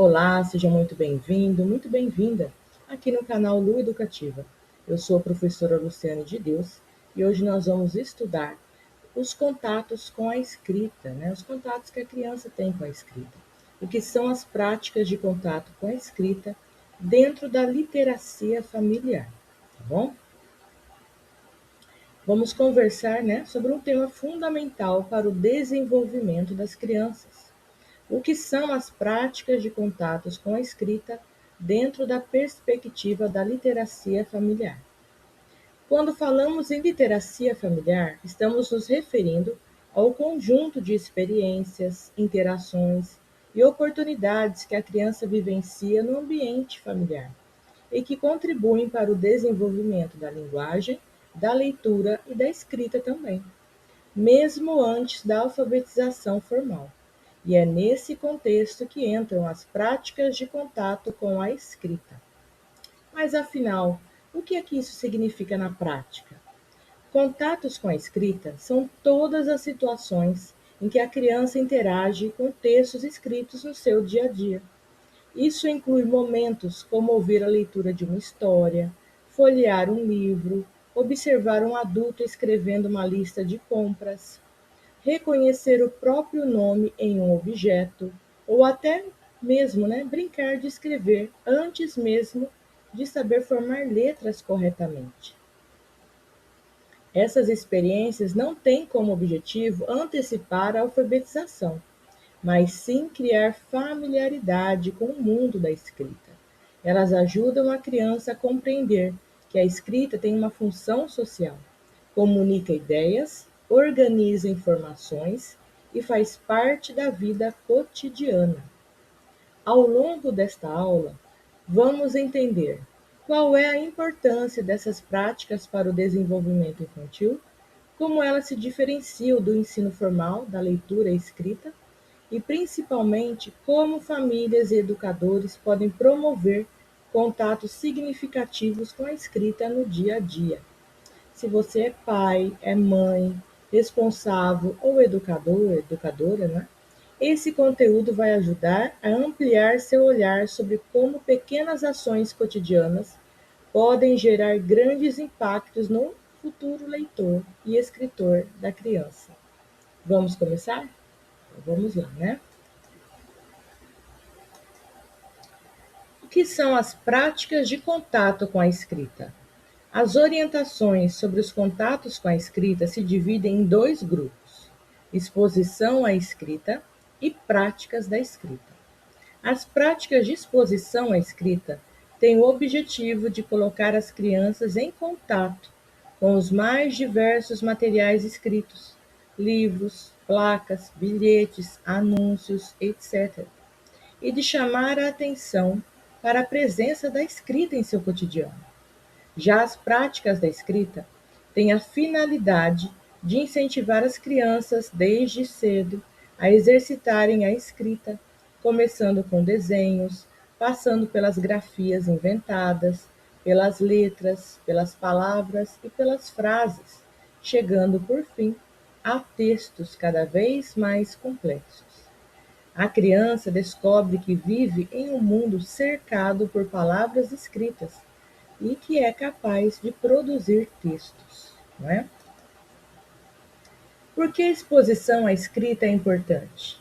Olá, seja muito bem-vindo, muito bem-vinda aqui no canal Lu Educativa. Eu sou a professora Luciane de Deus e hoje nós vamos estudar os contatos com a escrita, né? Os contatos que a criança tem com a escrita. O que são as práticas de contato com a escrita dentro da literacia familiar, tá bom? Vamos conversar, né, sobre um tema fundamental para o desenvolvimento das crianças. O que são as práticas de contatos com a escrita dentro da perspectiva da literacia familiar? Quando falamos em literacia familiar, estamos nos referindo ao conjunto de experiências, interações e oportunidades que a criança vivencia no ambiente familiar e que contribuem para o desenvolvimento da linguagem, da leitura e da escrita também, mesmo antes da alfabetização formal. E é nesse contexto que entram as práticas de contato com a escrita. Mas afinal, o que é que isso significa na prática? Contatos com a escrita são todas as situações em que a criança interage com textos escritos no seu dia a dia. Isso inclui momentos como ouvir a leitura de uma história, folhear um livro, observar um adulto escrevendo uma lista de compras, reconhecer o próprio nome em um objeto, ou até mesmo, brincar de escrever antes mesmo de saber formar letras corretamente. Essas experiências não têm como objetivo antecipar a alfabetização, mas sim criar familiaridade com o mundo da escrita. Elas ajudam a criança a compreender que a escrita tem uma função social, comunica ideias, organiza informações e faz parte da vida cotidiana. Ao longo desta aula, vamos entender qual é a importância dessas práticas para o desenvolvimento infantil, como elas se diferenciam do ensino formal, da leitura e escrita, e principalmente como famílias e educadores podem promover contatos significativos com a escrita no dia a dia. Se você é pai, é mãe, responsável ou educador, educadora, esse conteúdo vai ajudar a ampliar seu olhar sobre como pequenas ações cotidianas podem gerar grandes impactos no futuro leitor e escritor da criança. Vamos começar? Então, vamos lá, né? O que são as práticas de contato com a escrita? As orientações sobre os contatos com a escrita se dividem em dois grupos: exposição à escrita e práticas da escrita. As práticas de exposição à escrita têm o objetivo de colocar as crianças em contato com os mais diversos materiais escritos, livros, placas, bilhetes, anúncios, etc., e de chamar a atenção para a presença da escrita em seu cotidiano. Já as práticas da escrita têm a finalidade de incentivar as crianças desde cedo a exercitarem a escrita, começando com desenhos, passando pelas grafias inventadas, pelas letras, pelas palavras e pelas frases, chegando por fim a textos cada vez mais complexos. A criança descobre que vive em um mundo cercado por palavras escritas e que é capaz de produzir textos, não é? Por que a exposição à escrita é importante?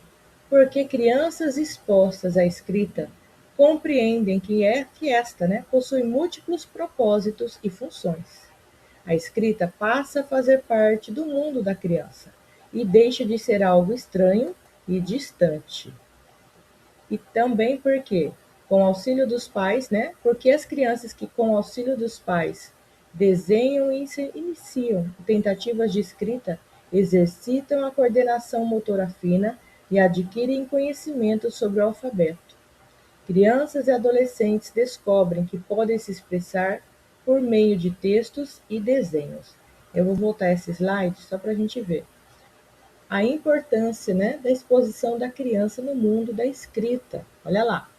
Porque crianças expostas à escrita compreendem que esta, possui múltiplos propósitos e funções. A escrita passa a fazer parte do mundo da criança e deixa de ser algo estranho e distante. E também porque, com auxílio dos pais, porque as crianças que com auxílio dos pais desenham e iniciam tentativas de escrita, exercitam a coordenação motora fina e adquirem conhecimento sobre o alfabeto. Crianças e adolescentes descobrem que podem se expressar por meio de textos e desenhos. Eu vou voltar esse slide só para a gente ver a importância, da exposição da criança no mundo da escrita. Olha lá,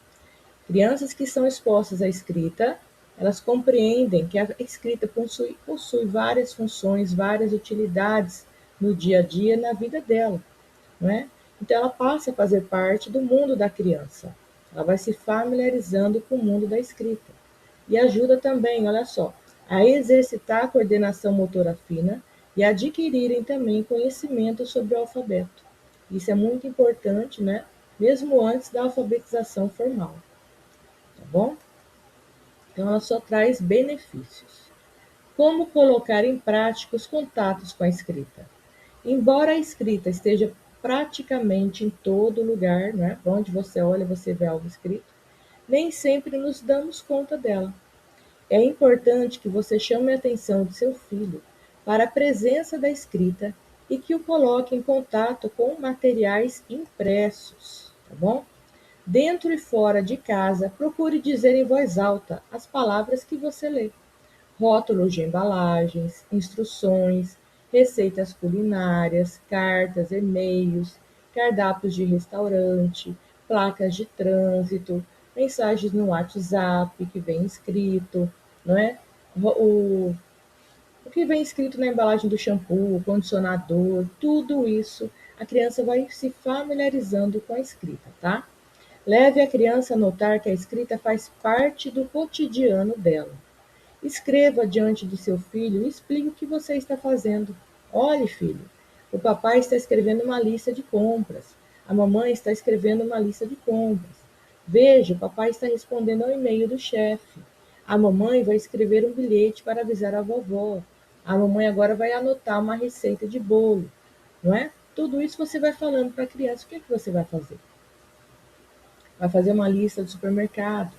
crianças que são expostas à escrita, elas compreendem que a escrita possui várias funções, várias utilidades no dia a dia, na vida dela, não é? Então ela passa a fazer parte do mundo da criança. Ela vai se familiarizando com o mundo da escrita. E ajuda também, olha só, a exercitar a coordenação motora fina e adquirirem também conhecimento sobre o alfabeto. Isso é muito importante, né? Mesmo antes da alfabetização formal, tá bom? Então, ela só traz benefícios. Como colocar em prática os contatos com a escrita? Embora a escrita esteja praticamente em todo lugar, né? Onde você olha, você vê algo escrito, nem sempre nos damos conta dela. É importante que você chame a atenção de seu filho para a presença da escrita e que o coloque em contato com materiais impressos, tá bom? Dentro e fora de casa, procure dizer em voz alta as palavras que você lê. Rótulos de embalagens, instruções, receitas culinárias, cartas, e-mails, cardápios de restaurante, placas de trânsito, mensagens no WhatsApp que vem escrito, não é? O que vem escrito na embalagem do shampoo, condicionador, tudo isso, a criança vai se familiarizando com a escrita, tá? Leve a criança a notar que a escrita faz parte do cotidiano dela. Escreva diante de seu filho e explique o que você está fazendo. Olhe, filho, o papai está escrevendo uma lista de compras. A mamãe está escrevendo uma lista de compras. Veja, o papai está respondendo ao e-mail do chefe. A mamãe vai escrever um bilhete para avisar a vovó. A mamãe agora vai anotar uma receita de bolo, não é? Tudo isso você vai falando para a criança. O que é que você vai fazer? Vai fazer uma lista do supermercado.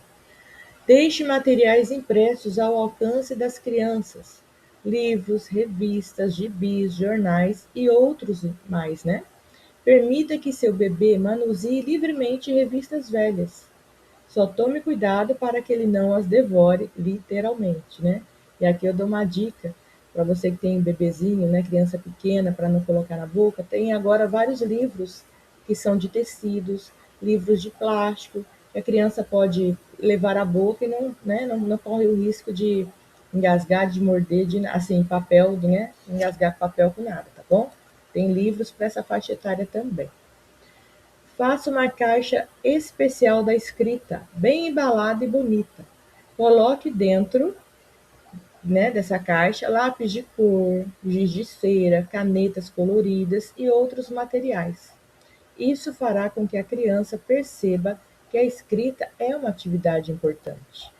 Deixe materiais impressos ao alcance das crianças, livros, revistas, gibis, jornais e outros mais, né? Permita que seu bebê manuseie livremente revistas velhas. Só tome cuidado para que ele não as devore literalmente, né? E aqui eu dou uma dica para você que tem bebezinho, né, criança pequena, para não colocar na boca. Tem agora vários livros que são de tecidos, livros de plástico, que a criança pode levar à boca e não, né, não corre o risco de engasgar, de morder, de, assim, papel, né, engasgar papel com nada, tá bom? Tem livros para essa faixa etária também. Faça uma caixa especial da escrita, bem embalada e bonita. Coloque dentro, né, dessa caixa lápis de cor, giz de cera, canetas coloridas e outros materiais. Isso fará com que a criança perceba que a escrita é uma atividade importante.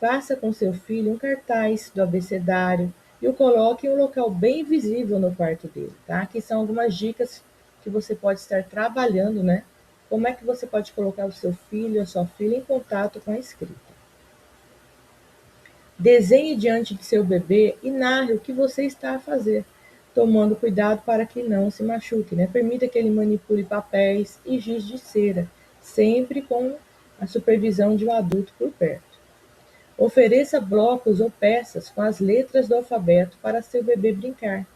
Faça com seu filho um cartaz do abecedário e o coloque em um local bem visível no quarto dele, tá? Aqui são algumas dicas que você pode estar trabalhando, né? Como é que você pode colocar o seu filho ou a sua filha em contato com a escrita. Desenhe diante de seu bebê e narre o que você está a fazer, tomando cuidado para que não se machuque, né? Permita que ele manipule papéis e giz de cera, sempre com a supervisão de um adulto por perto. Ofereça blocos ou peças com as letras do alfabeto para seu bebê brincar.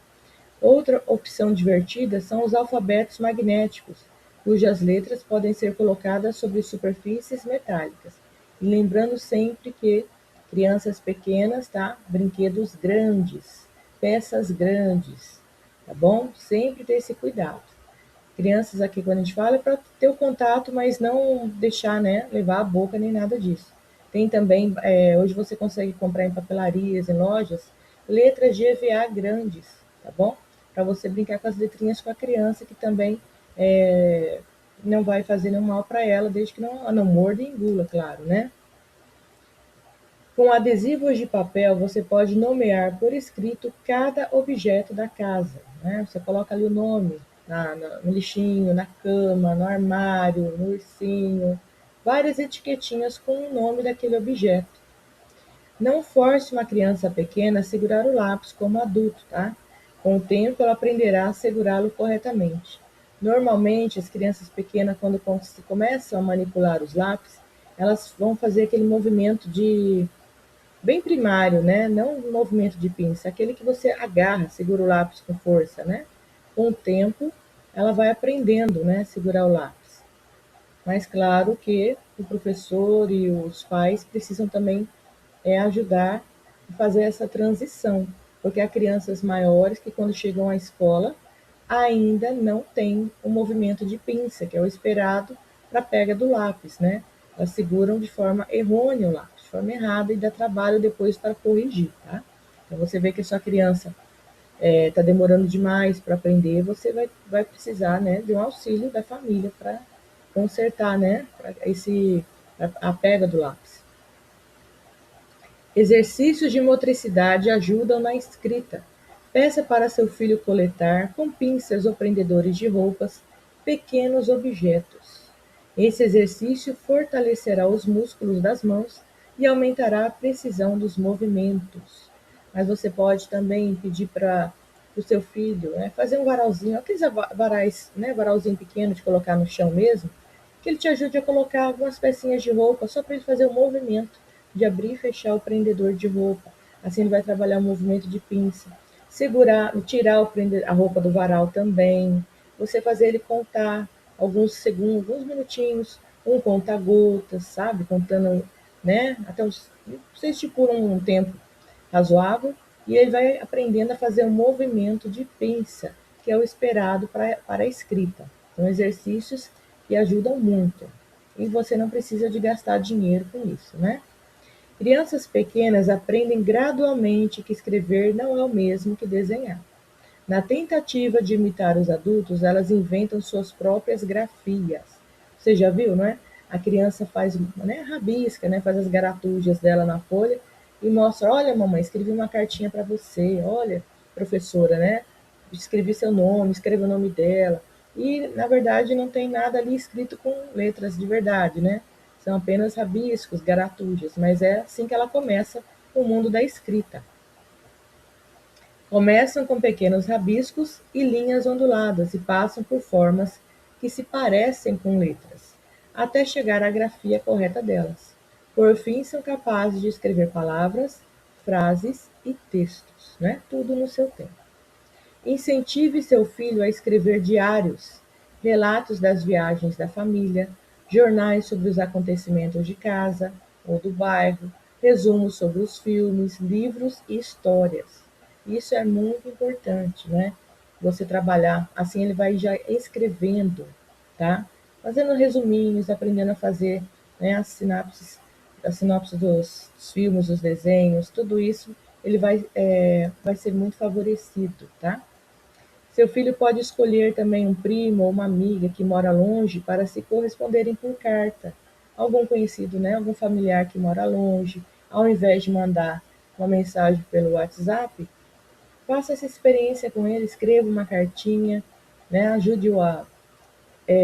Outra opção divertida são os alfabetos magnéticos, cujas letras podem ser colocadas sobre superfícies metálicas. E lembrando sempre que crianças pequenas, tá? Brinquedos grandes, peças grandes, tá bom? Sempre ter esse cuidado. Crianças aqui, quando a gente fala, é para ter o contato, mas não deixar, né, levar a boca nem nada disso. Tem também, hoje você consegue comprar em papelarias, em lojas, letras de EVA grandes, tá bom? Para você brincar com as letrinhas com a criança, que também não vai fazer nenhum mal para ela, desde que não morda e engula, claro, né? Com adesivos de papel, você pode nomear por escrito cada objeto da casa, né? Você coloca ali o nome no lixinho, na cama, no armário, no ursinho, várias etiquetinhas com o nome daquele objeto. Não force uma criança pequena a segurar o lápis como adulto, tá? Com o tempo, ela aprenderá a segurá-lo corretamente. Normalmente, as crianças pequenas, quando começam a manipular os lápis, elas vão fazer aquele movimento de bem primário, né? Não um movimento de pinça, aquele que você agarra, segura o lápis com força, né? Com o tempo, ela vai aprendendo, né, a segurar o lápis. Mas claro que o professor e os pais precisam também ajudar a fazer essa transição, porque há crianças maiores que quando chegam à escola ainda não têm o movimento de pinça, que é o esperado para a pega do lápis, né? Elas seguram de forma errônea o lápis, de forma errada, e dá trabalho depois para corrigir, tá? Então você vê que a sua criança está demorando demais para aprender, você vai precisar, né, de um auxílio da família para consertar, né, a pega do lápis. Exercícios de motricidade ajudam na escrita. Peça para seu filho coletar, com pinças ou prendedores de roupas, pequenos objetos. Esse exercício fortalecerá os músculos das mãos e aumentará a precisão dos movimentos. Mas você pode também pedir para o seu filho, né, fazer um varalzinho, aqueles varais, né, varalzinho pequeno de colocar no chão mesmo, que ele te ajude a colocar algumas pecinhas de roupa só para ele fazer o movimento de abrir e fechar o prendedor de roupa. Assim ele vai trabalhar o movimento de pinça. Segurar, tirar a roupa do varal também. Você fazer ele contar alguns segundos, alguns minutinhos, um conta-gotas, sabe? Contando, né? Até uns. Você estipula um tempo razoável e ele vai aprendendo a fazer um movimento de pinça, que é o esperado para a escrita. São exercícios que ajudam muito. E você não precisa de gastar dinheiro com isso, né? Crianças pequenas aprendem gradualmente que escrever não é o mesmo que desenhar. Na tentativa de imitar os adultos, elas inventam suas próprias grafias. Você já viu, não é? A criança faz, né, rabisca, né, faz as garatujas dela na folha e mostra: olha, mamãe, escrevi uma cartinha para você. Olha, professora, né? Escrevi seu nome, escreva o nome dela. E, na verdade, não tem nada ali escrito com letras de verdade, né? São apenas rabiscos, garatujas, mas é assim que ela começa o mundo da escrita. Começam com pequenos rabiscos e linhas onduladas e passam por formas que se parecem com letras, até chegar à grafia correta delas. Por fim, são capazes de escrever palavras, frases e textos, né? Tudo no seu tempo. Incentive seu filho a escrever diários, relatos das viagens da família, jornais sobre os acontecimentos de casa ou do bairro, resumos sobre os filmes, livros e histórias. Isso é muito importante, né? Você trabalhar, assim ele vai já escrevendo, tá? Fazendo resuminhos, aprendendo a fazer, né, as sinopses dos filmes, dos desenhos, tudo isso ele vai ser muito favorecido, tá? Seu filho pode escolher também um primo ou uma amiga que mora longe para se corresponderem por carta. Algum conhecido, né? Algum familiar que mora longe, ao invés de mandar uma mensagem pelo WhatsApp, faça essa experiência com ele, escreva uma cartinha, né? Ajude-o a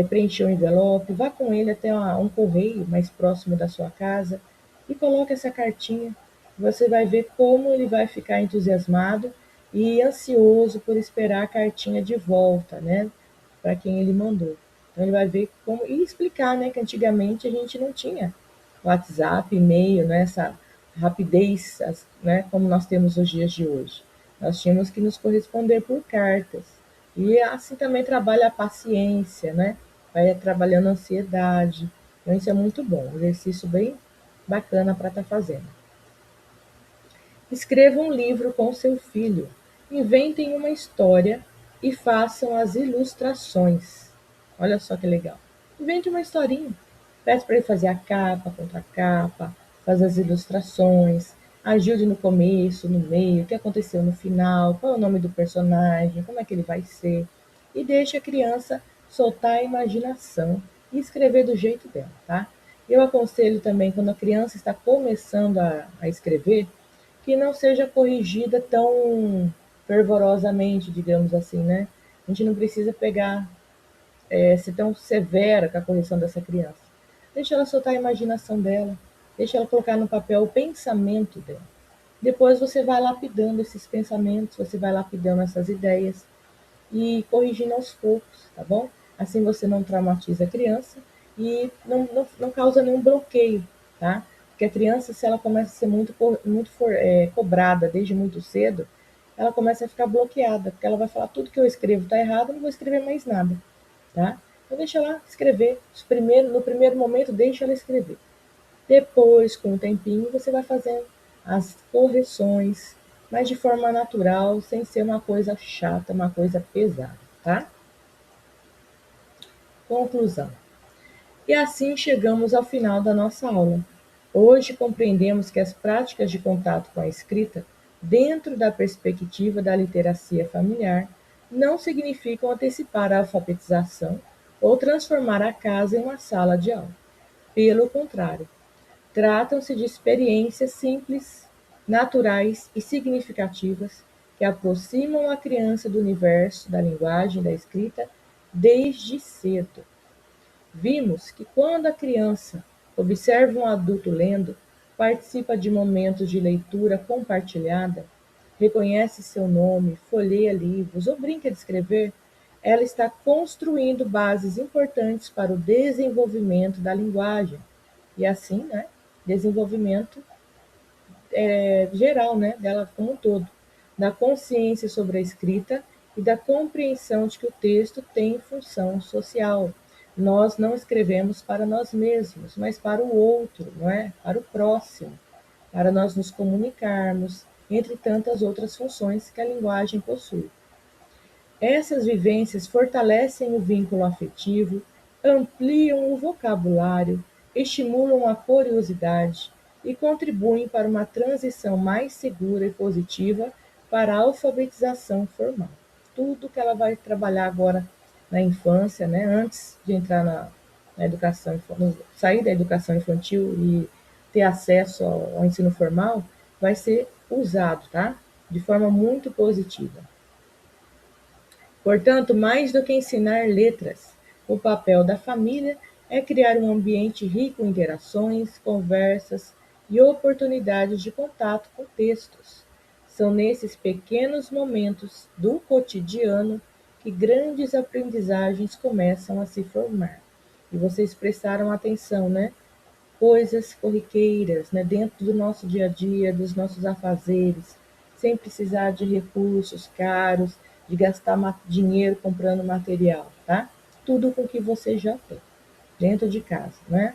preencher o envelope, vá com ele até um correio mais próximo da sua casa e coloque essa cartinha. Você vai ver como ele vai ficar entusiasmado e ansioso por esperar a cartinha de volta, né? Para quem ele mandou. Então ele vai ver como e explicar, né? Que antigamente a gente não tinha WhatsApp, e-mail, né? Essa rapidez, né? Como nós temos nos dias de hoje. Nós tínhamos que nos corresponder por cartas. E assim também trabalha a paciência, né? Vai trabalhando a ansiedade. Então, isso é muito bom, um exercício bem bacana para estar fazendo. Escreva um livro com seu filho. Inventem uma história e façam as ilustrações. Olha só que legal. Invente uma historinha. Peça para ele fazer a capa, contracapa, fazer as ilustrações, ajude no começo, no meio, o que aconteceu no final, qual é o nome do personagem, como é que ele vai ser. E deixe a criança soltar a imaginação e escrever do jeito dela, tá? Eu aconselho também, quando a criança está começando a escrever, que não seja corrigida tão fervorosamente, digamos assim, né? A gente não precisa pegar, ser tão severa com a correção dessa criança. Deixa ela soltar a imaginação dela, deixa ela colocar no papel o pensamento dela. Depois você vai lapidando esses pensamentos, você vai lapidando essas ideias e corrigindo aos poucos, tá bom? Assim você não traumatiza a criança e não causa nenhum bloqueio, tá? Porque a criança, se ela começa a ser cobrada desde muito cedo, ela começa a ficar bloqueada, porque ela vai falar: tudo que eu escrevo está errado, eu não vou escrever mais nada, tá? Então deixa ela escrever, no primeiro momento deixa ela escrever. Depois, com o tempinho, você vai fazendo as correções, mas de forma natural, sem ser uma coisa chata, uma coisa pesada, tá? Conclusão. E assim chegamos ao final da nossa aula. Hoje compreendemos que as práticas de contato com a escrita, dentro da perspectiva da literacia familiar, não significam antecipar a alfabetização ou transformar a casa em uma sala de aula. Pelo contrário, tratam-se de experiências simples, naturais e significativas que aproximam a criança do universo da linguagem e da escrita desde cedo. Vimos que quando a criança observa um adulto lendo, participa de momentos de leitura compartilhada, reconhece seu nome, folheia livros ou brinca de escrever, ela está construindo bases importantes para o desenvolvimento da linguagem e assim, né, desenvolvimento geral, né, dela como um todo, da consciência sobre a escrita e da compreensão de que o texto tem função social. Nós não escrevemos para nós mesmos, mas para o outro, não é? Para o próximo, para nós nos comunicarmos, entre tantas outras funções que a linguagem possui. Essas vivências fortalecem o vínculo afetivo, ampliam o vocabulário, estimulam a curiosidade e contribuem para uma transição mais segura e positiva para a alfabetização formal. Tudo que ela vai trabalhar agora na infância, né, antes de entrar na educação, sair da educação infantil e ter acesso ao ensino formal, vai ser usado, tá? De forma muito positiva. Portanto, mais do que ensinar letras, o papel da família é criar um ambiente rico em interações, conversas e oportunidades de contato com textos. São nesses pequenos momentos do cotidiano que grandes aprendizagens começam a se formar. E vocês prestaram atenção, né? Coisas corriqueiras, né? Dentro do nosso dia a dia, dos nossos afazeres, sem precisar de recursos caros, de gastar dinheiro comprando material, tá? Tudo com o que você já tem dentro de casa, né?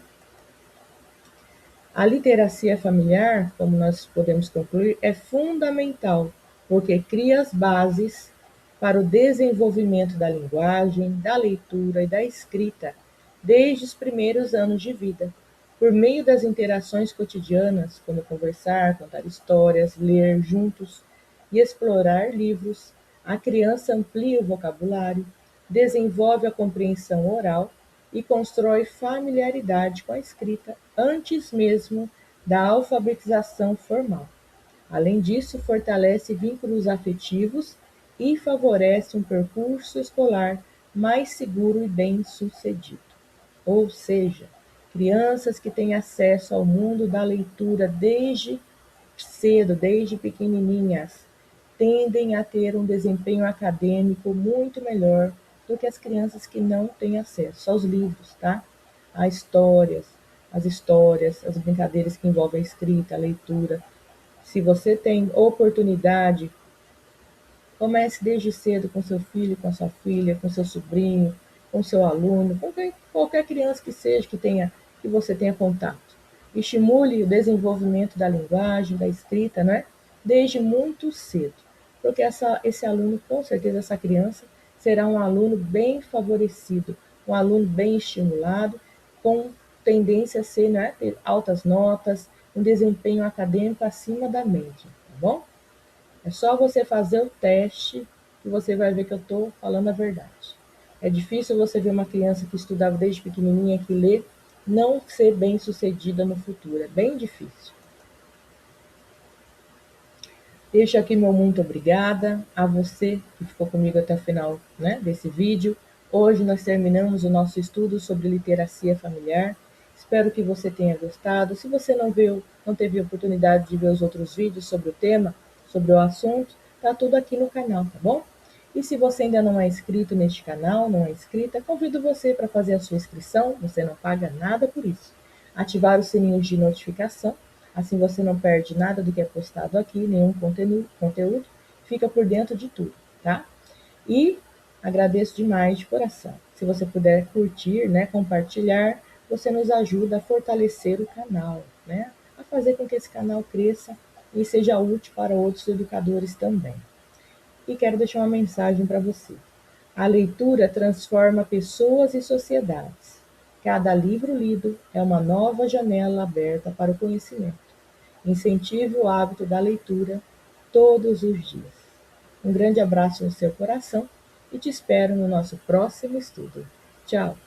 A literacia familiar, como nós podemos concluir, é fundamental, porque cria as bases para o desenvolvimento da linguagem, da leitura e da escrita desde os primeiros anos de vida, por meio das interações cotidianas, como conversar, contar histórias, ler juntos e explorar livros. A criança amplia o vocabulário, desenvolve a compreensão oral e constrói familiaridade com a escrita antes mesmo da alfabetização formal. Além disso, fortalece vínculos afetivos e favorece um percurso escolar mais seguro e bem-sucedido. Ou seja, crianças que têm acesso ao mundo da leitura desde cedo, desde pequenininhas, tendem a ter um desempenho acadêmico muito melhor do que as crianças que não têm acesso aos livros, tá? A histórias, as brincadeiras que envolvem a escrita, a leitura. Se você tem oportunidade, comece desde cedo com seu filho, com sua filha, com seu sobrinho, com seu aluno, com qualquer criança que seja que você tenha contato. Estimule o desenvolvimento da linguagem, da escrita, né? Desde muito cedo, porque esse aluno, com certeza, essa criança será um aluno bem favorecido, um aluno bem estimulado, com tendência a ser, né, ter altas notas, um desempenho acadêmico acima da média, tá bom? É só você fazer o teste que você vai ver que eu estou falando a verdade. É difícil você ver uma criança que estudava desde pequenininha, que lê, não ser bem sucedida no futuro. É bem difícil. Deixo aqui meu muito obrigada a você que ficou comigo até o final, né, desse vídeo. Hoje nós terminamos o nosso estudo sobre literacia familiar. Espero que você tenha gostado. Se você não teve oportunidade de ver os outros vídeos sobre o tema, sobre o assunto, tá tudo aqui no canal, tá bom? E se você ainda não é inscrito neste canal, não é inscrita, convido você para fazer a sua inscrição, você não paga nada por isso. Ativar o sininho de notificação, assim você não perde nada do que é postado aqui, nenhum conteúdo, fica por dentro de tudo, tá? E agradeço demais de coração. Se você puder curtir, né, compartilhar, você nos ajuda a fortalecer o canal, né? A fazer com que esse canal cresça e seja útil para outros educadores também. E quero deixar uma mensagem para você. A leitura transforma pessoas e sociedades. Cada livro lido é uma nova janela aberta para o conhecimento. Incentive o hábito da leitura todos os dias. Um grande abraço no seu coração e te espero no nosso próximo estudo. Tchau!